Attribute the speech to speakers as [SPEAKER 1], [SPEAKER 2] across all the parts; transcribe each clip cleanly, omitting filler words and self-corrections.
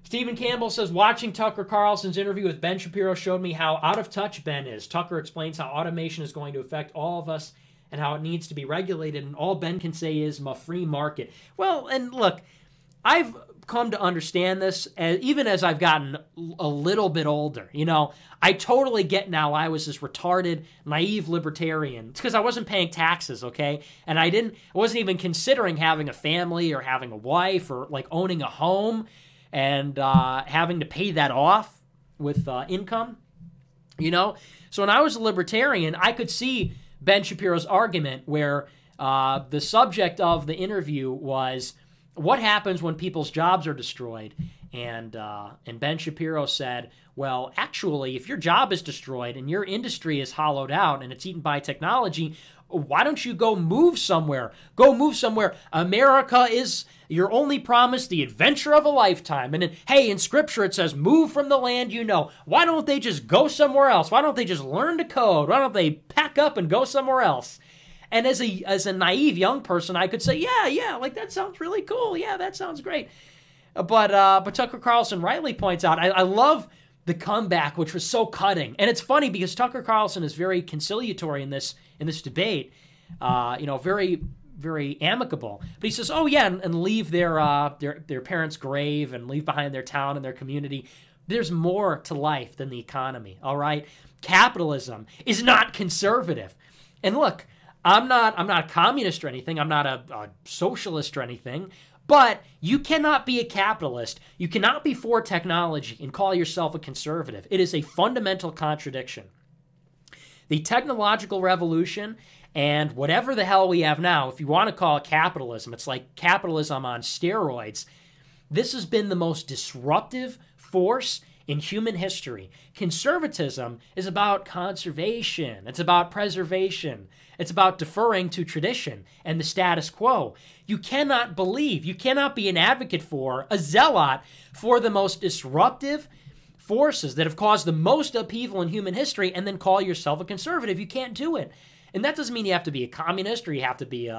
[SPEAKER 1] Stephen Campbell says, watching Tucker Carlson's interview with Ben Shapiro showed me how out of touch Ben is. Tucker explains how automation is going to affect all of us and how it needs to be regulated, and all Ben can say is MuhFreeMarket. Well, and look, I've come to understand this even as I've gotten a little bit older. You know, I totally get now I was this retarded, naive libertarian. It's because I wasn't paying taxes, okay? And I wasn't even considering having a family or having a wife or like owning a home and having to pay that off with income, you know? So when I was a libertarian, I could see Ben Shapiro's argument where the subject of the interview was, what happens when people's jobs are destroyed? And Ben Shapiro said, well, actually, if your job is destroyed and your industry is hollowed out and it's eaten by technology, why don't you go move somewhere? Go move somewhere. America is your only promise, the adventure of a lifetime. And then, hey, in Scripture it says, move from the land you know. Why don't they just go somewhere else? Why don't they just learn to code? Why don't they pack up and go somewhere else? And as a naive young person, I could say, yeah, like that sounds really cool. Yeah, that sounds great. But Tucker Carlson rightly points out, I love the comeback, which was so cutting. And it's funny because Tucker Carlson is very conciliatory in this debate, very, very amicable. But he says, oh yeah, and leave their parents' grave and leave behind their town and their community. There's more to life than the economy, all right? Capitalism is not conservative. And look, I'm not a communist or anything. I'm not a socialist or anything. But you cannot be a capitalist. You cannot be for technology and call yourself a conservative. It is a fundamental contradiction. The technological revolution and whatever the hell we have now, if you want to call it capitalism, it's like capitalism on steroids. This has been the most disruptive force in human history. Conservatism is about conservation. It's about preservation. It's about deferring to tradition and the status quo. You cannot be an advocate for, a zealot for the most disruptive forces that have caused the most upheaval in human history and then call yourself a conservative. You can't do it. And that doesn't mean you have to be a communist or you have to be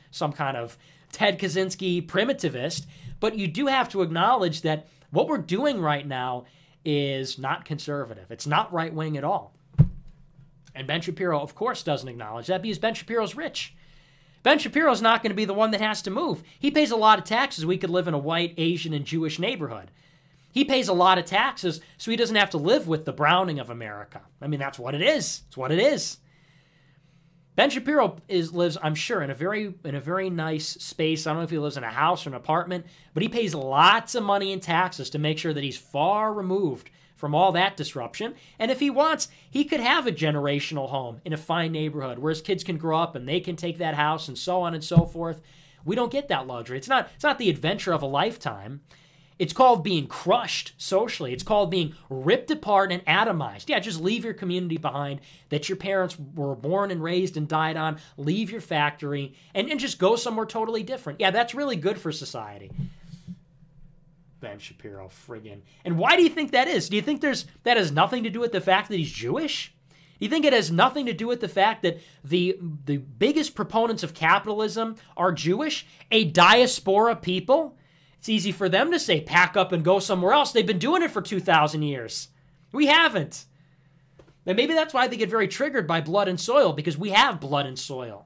[SPEAKER 1] some kind of Ted Kaczynski primitivist, but you do have to acknowledge that what we're doing right now is not conservative. It's not right-wing at all. And Ben Shapiro, of course, doesn't acknowledge that because Ben Shapiro's rich. Ben Shapiro's not going to be the one that has to move. He pays a lot of taxes. We could live in a white, Asian, and Jewish neighborhood. He pays a lot of taxes so he doesn't have to live with the Browning of America. I mean, that's what it is. It's what it is. Ben Shapiro lives, I'm sure, in a very nice space. I don't know if he lives in a house or an apartment, but he pays lots of money in taxes to make sure that he's far removed from all that disruption. And if he wants, he could have a generational home in a fine neighborhood where his kids can grow up and they can take that house and so on and so forth. We don't get that luxury. It's not the adventure of a lifetime. It's called being crushed socially. It's called being ripped apart and atomized. Yeah, just leave your community behind that your parents were born and raised and died on. Leave your factory and just go somewhere totally different. Yeah, that's really good for society. Ben Shapiro, friggin'. And why do you think that is? Do you think that has nothing to do with the fact that he's Jewish? Do you think it has nothing to do with the fact that the biggest proponents of capitalism are Jewish, a diaspora people? It's easy for them to say, pack up and go somewhere else. They've been doing it for 2,000 years. We haven't. And maybe that's why they get very triggered by blood and soil, because we have blood and soil.